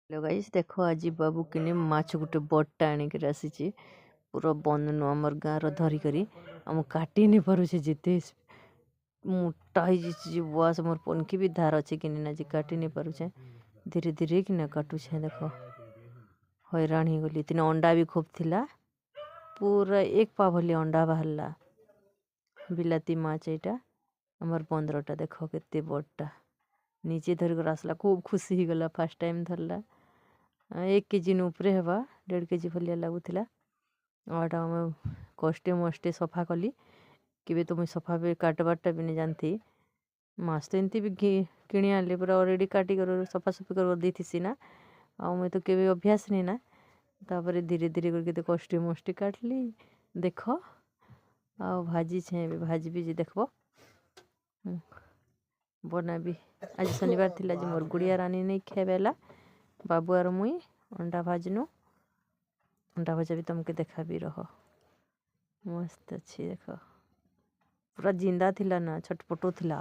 Hello guys देखो आज बाबू किने माछ गुटे बड़टा आनिक आसी पूरा बंद आमर गाँव धरिकी आम काटी नहीं पारे जिते मोटा हो बस मोर पनखी भी धार अच्छे कि आज काटी नहीं पारे धीरे धीरे कि काटुछे देख हैरान हो गली तीन अंडा भी खूब थिला पूरा एक पा भली अंडा बाहरला बिलाती माछ यहाँ आमर बंदरटा देख के बड़टा नीचे धरिक आसला खूब खुशी हो गला फास्ट टाइम धरला 1 केजी उपरे हेबा 1.5 केजी भलिया लगुला आटा कष्टे मष्टे सफा कली कि तो मुझे सफा भी काटबारटा भी नहीं जानती माछ तो एमती भी किणी आनली पूरा अलरेडी काटी कर सफासफी कर देसी ना आ मुझे तो केवे अभ्यास नहीं ना तापर धीरे धीरे करके कष्टे मष्टे काटली देख आ भाजी छे भाजी भी देखब बना भी आज शनिवार थिला जे मोर गुड़िया रानी नहीं खेबेला बाबू आर मुई अंडा भाजनु अंडा भजा भी तुमके देखा भी रह मस्त अच्छी देख पूरा जिंदा थिला ना छटपटो थिला।